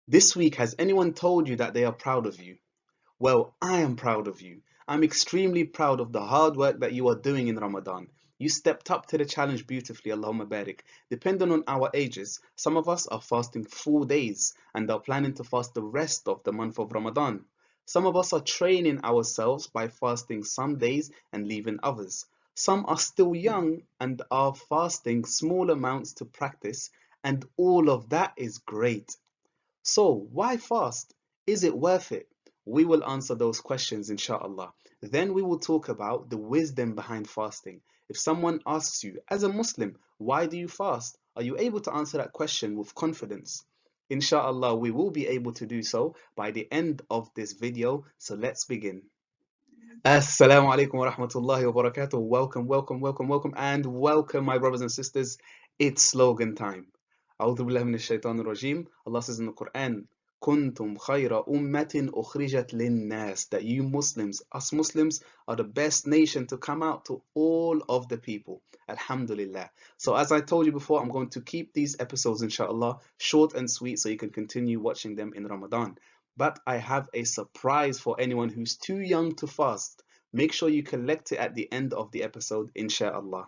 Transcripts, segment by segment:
This week, has anyone told you that they are proud of you? Well, I am proud of you. I'm extremely proud of the hard work that you are doing in Ramadan. You stepped up to the challenge beautifully, Allahumma barik. Depending on our ages, some of us are fasting 4 days and are planning to fast the rest of the month of Ramadan. Some of us are training ourselves by fasting some days and leaving others. Some are still young and are fasting small amounts to practice, and all of that is great. So, why fast? Is it worth it? We will answer those questions, inshallah. Then we will talk about the wisdom behind fasting. If someone asks you, as a Muslim, why do you fast? Are you able to answer that question with confidence? Inshallah, we will be able to do so by the end of this video. So let's begin. Assalamu alaikum wa rahmatullahi wa barakatuh. Welcome, welcome, welcome, welcome, and welcome, my brothers and sisters. It's slogan time. A'udhu billahi minash shaitanir rajim. Allah says in the Quran, Kuntum khayra ummatin ukhrijat linnas. That you Muslims, us Muslims, are the best nation to come out to all of the people. Alhamdulillah. So as I told you before, I'm going to keep these episodes, inshallah, short and sweet so you can continue watching them in Ramadan. But I have a surprise for anyone who's too young to fast. Make sure you collect it at the end of the episode, inshallah.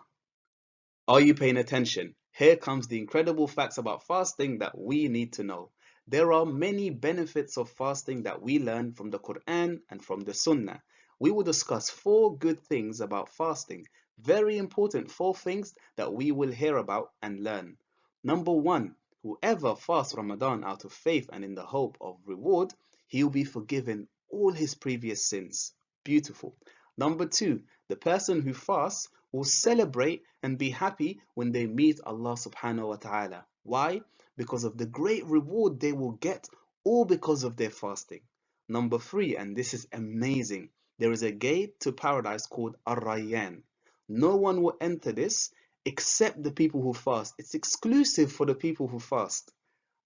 Are you paying attention? Here comes the incredible facts about fasting that we need to know. There are many benefits of fasting that we learn from the Quran and from the Sunnah. We will discuss 4 good things about fasting. Very important 4 things that we will hear about and learn. Number 1, whoever fasts Ramadan out of faith and in the hope of reward, he will be forgiven all his previous sins. Beautiful. Number 2, the person who fasts will celebrate and be happy when they meet Allah subhanahu wa ta'ala. Why? Because of the great reward they will get, all because of their fasting. Number 3, and this is amazing, there is a gate to paradise called Ar-Rayyan. No one will enter this except the people who fast. It's exclusive for the people who fast.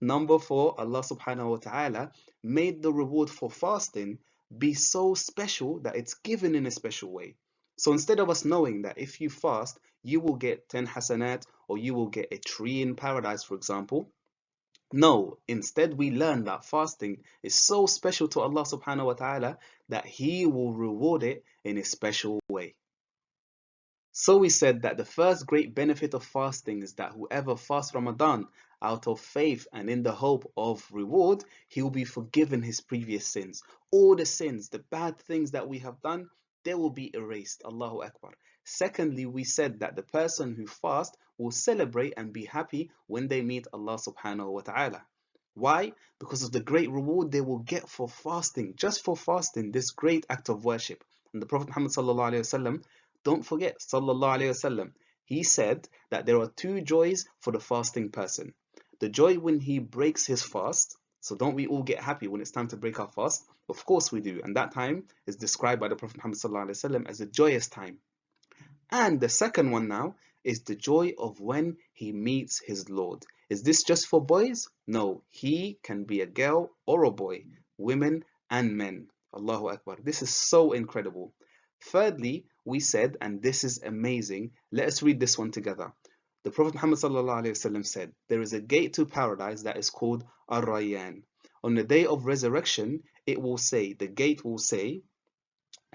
Number 4, Allah subhanahu wa ta'ala made the reward for fasting be so special that it's given in a special way. So instead of us knowing that if you fast, you will get 10 hasanat or you will get a tree in paradise, for example. No, instead we learn that fasting is so special to Allah subhanahu wa ta'ala that He will reward it in a special way. So we said that the first great benefit of fasting is that whoever fasts Ramadan out of faith and in the hope of reward, he will be forgiven his previous sins. All the sins, the bad things that we have done, they will be erased. Allahu Akbar. Secondly, we said that the person who fasts will celebrate and be happy when they meet Allah subhanahu wa ta'ala. Why? Because of the great reward they will get for fasting, just for fasting, this great act of worship. And the Prophet Muhammad sallallahu alaihi wasallam, don't forget, sallallahu alayhi wasallam, he said that there are 2 joys for the fasting person. The joy when he breaks his fast. So don't we all get happy when it's time to break our fast? Of course we do. And that time is described by the Prophet Muhammad sallallahu alayhi wasallam as a joyous time. And the second one now is the joy of when he meets his Lord. Is this just for boys? No, he can be a girl or a boy, women and men. Allahu Akbar. This is so incredible. Thirdly, we said, and this is amazing, let us read this one together. The Prophet Muhammad ﷺ said, there is a gate to paradise that is called Ar-Rayyan. On the day of resurrection, it will say, the gate will say,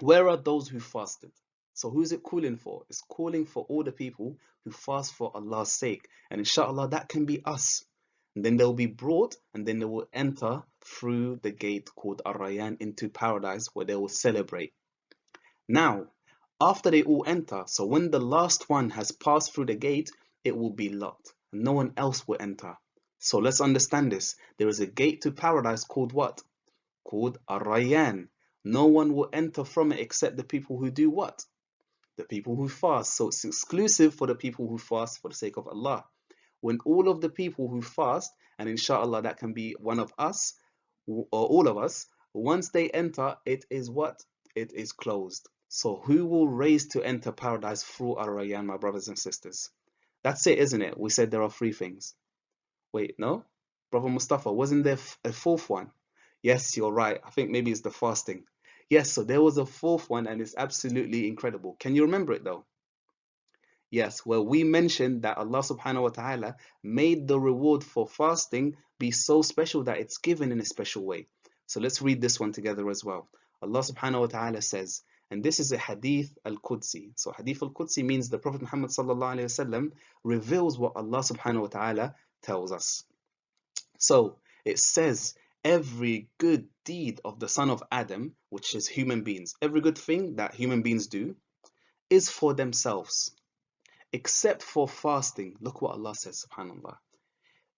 where are those who fasted? So who is it calling for? It's calling for all the people who fast for Allah's sake. And inshallah, that can be us. And then they'll be brought and then they will enter through the gate called Ar-Rayyan into paradise where they will celebrate. Now, after they all enter, so when the last one has passed through the gate, it will be locked. No one else will enter. So let's understand this. There is a gate to paradise called what? Called Ar-Rayyan. No one will enter from it except the people who do what? The people who fast. So it's exclusive for the people who fast for the sake of Allah. When all of the people who fast, and inshallah that can be one of us, or all of us, once they enter, it is what? It is closed. So who will raise to enter paradise through Ar-Rayyan, my brothers and sisters? That's it, isn't it? We said there are 3 things. Wait, no? Brother Mustafa, wasn't there a 4th one? Yes, you're right. I think maybe it's the fasting. Yes, so there was a 4th one and it's absolutely incredible. Can you remember it though? Yes, well, we mentioned that Allah subhanahu wa ta'ala made the reward for fasting be so special that it's given in a special way. So let's read this one together as well. Allah subhanahu wa ta'ala says, and this is a hadith al-Qudsi. So hadith al-Qudsi means the Prophet Muhammad sallallahu alayhi wasallam reveals what Allah subhanahu wa ta'ala tells us. So it says, every good deed of the son of Adam, which is human beings, every good thing that human beings do is for themselves, except for fasting. Look what Allah says, subhanAllah.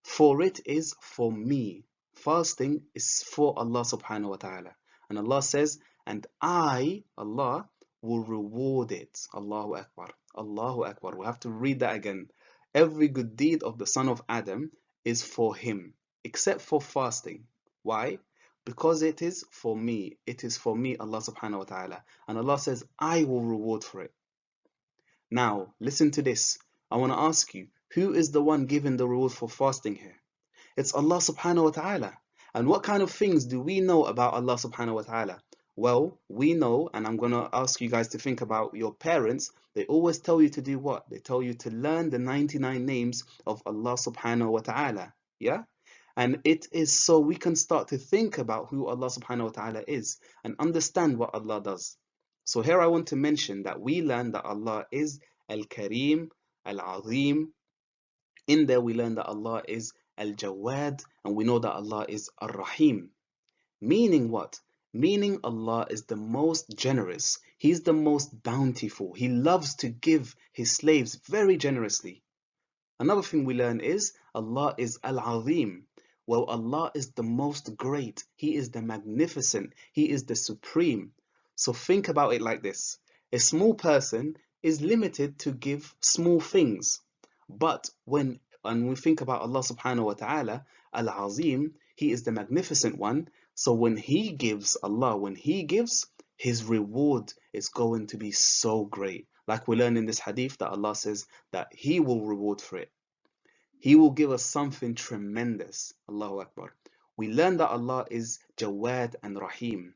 For it is for me. Fasting is for Allah subhanahu wa ta'ala. And Allah says, and I, Allah, will reward it. Allahu Akbar. Allahu Akbar. We have to read that again. Every good deed of the son of Adam is for him, except for fasting. Why? Because it is for me. It is for me, Allah subhanahu wa ta'ala. And Allah says, I will reward for it. Now, listen to this. I want to ask you, who is the one giving the reward for fasting here? It's Allah subhanahu wa ta'ala. And what kind of things do we know about Allah subhanahu wa ta'ala? Well, we know, and I'm going to ask you guys to think about your parents. They always tell you to do what? They tell you to learn the 99 names of Allah subhanahu wa ta'ala. Yeah? And it is so we can start to think about who Allah subhanahu wa ta'ala is and understand what Allah does. So here I want to mention that we learn that Allah is Al-Kareem, Al-Azim. In there we learn that Allah is Al-Jawad, and we know that Allah is Ar-Rahim. Meaning what? Meaning Allah is the most generous. He's the most bountiful. He loves to give his slaves very generously. Another thing we learn is Allah is Al-Azim. Well, Allah is the most great. He is the magnificent. He is the supreme. So think about it like this. A small person is limited to give small things. But when we think about Allah subhanahu wa ta'ala, Al-Azim, He is the magnificent one. So when He gives, Allah, when He gives, His reward is going to be so great. Like we learn in this hadith that Allah says that He will reward for it. He will give us something tremendous. Allahu Akbar. We learn that Allah is Jawad and Rahim.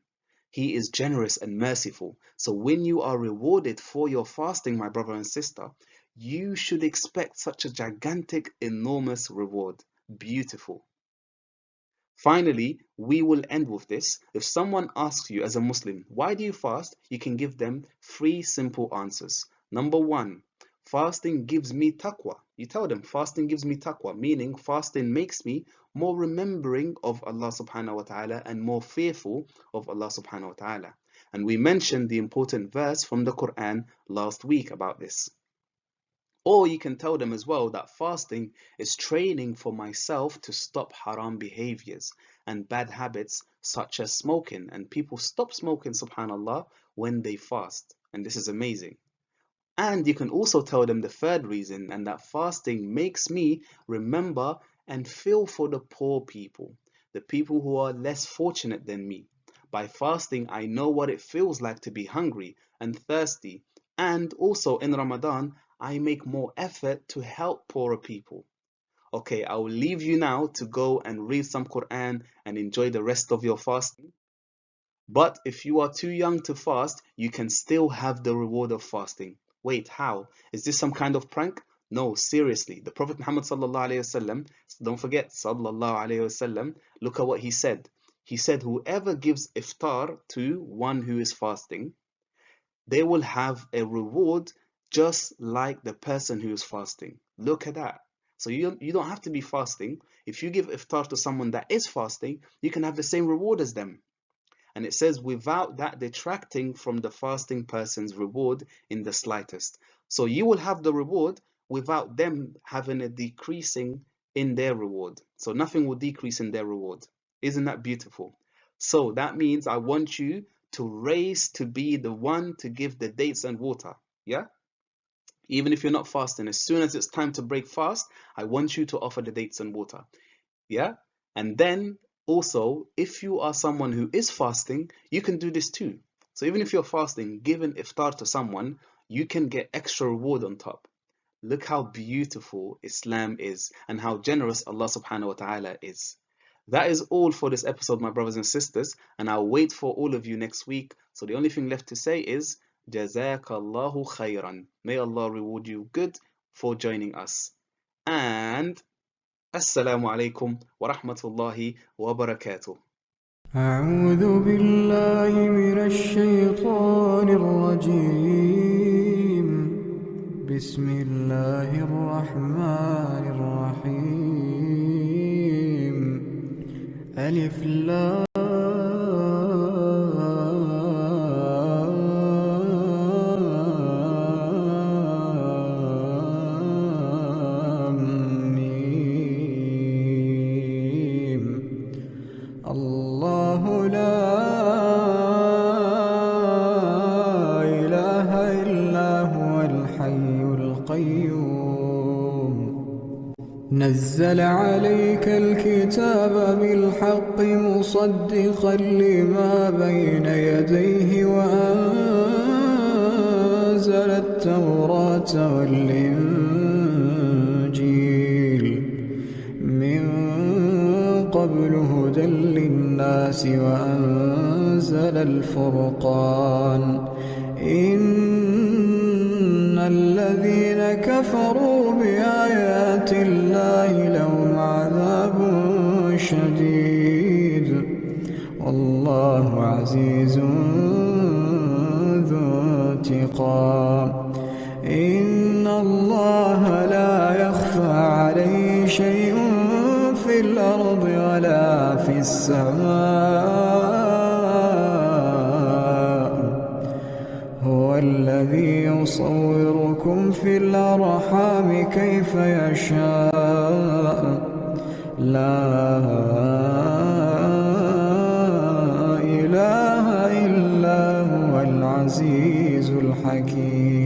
He is generous and merciful. So when you are rewarded for your fasting, my brother and sister, you should expect such a gigantic, enormous reward. Beautiful. Finally, we will end with this. If someone asks you as a Muslim, why do you fast? You can give them 3 simple answers. Number 1, fasting gives me taqwa. You tell them fasting gives me taqwa, meaning fasting makes me more remembering of Allah subhanahu wa ta'ala and more fearful of Allah subhanahu wa ta'ala. And we mentioned the important verse from the Quran last week about this. Or you can tell them as well that fasting is training for myself to stop haram behaviors and bad habits such as smoking. And people stop smoking, subhanAllah, when they fast. And this is amazing. And you can also tell them the third reason, and that fasting makes me remember and feel for the poor people, the people who are less fortunate than me. By fasting, I know what it feels like to be hungry and thirsty. And also in Ramadan, I make more effort to help poorer people. Okay, I will leave you now to go and read some Quran and enjoy the rest of your fasting. But if you are too young to fast, you can still have the reward of fasting. Wait, how? Is this some kind of prank? No, seriously. The Prophet Muhammad sallallahu alaihi wasallam, don't forget sallallahu alaihi wasallam, look at what he said. He said, whoever gives iftar to one who is fasting, they will have a reward just like the person who is fasting. Look at that. So you don't have to be fasting. If you give iftar to someone that is fasting, you can have the same reward as them. And it says, without that detracting from the fasting person's reward in the slightest. So you will have the reward without them having a decreasing in their reward. So nothing will decrease in their reward. Isn't that beautiful? So that means I want you to race to be the one to give the dates and water. Yeah? Even if you're not fasting, as soon as it's time to break fast, I want you to offer the dates and water. Yeah? And then also, if you are someone who is fasting, you can do this too. So even if you're fasting, giving iftar to someone, you can get extra reward on top. Look how beautiful Islam is and how generous Allah subhanahu wa ta'ala is. That is all for this episode, my brothers and sisters, and I'll wait for all of you next week. So the only thing left to say is, Jazakallahu khairan. May Allah reward you good for joining us. And Assalamu alaikum wa rahmatullahi wa barakatuh. أعوذ بالله من الشيطان الرجيم. بسم الله الرحمن الرحيم. ألف لام ميم. الله لا إله إلا هو الحي القيوم. نزل عليك الكتاب بالحق مصدقا لما بين يديه وأنزل التوراة والإنجيل من قبل هدى للناس وأنزل الفرقان. إن الذين كفروا بآيات الله لهم عذاب شديد والله عزيز ذو انتقام. إن الله لا يخفى عليه شيء في الأرض ولا في السماء. هو الذي يصوركم في الأرحام كيف يشاء. لا إله إلا هو العزيز الحكيم.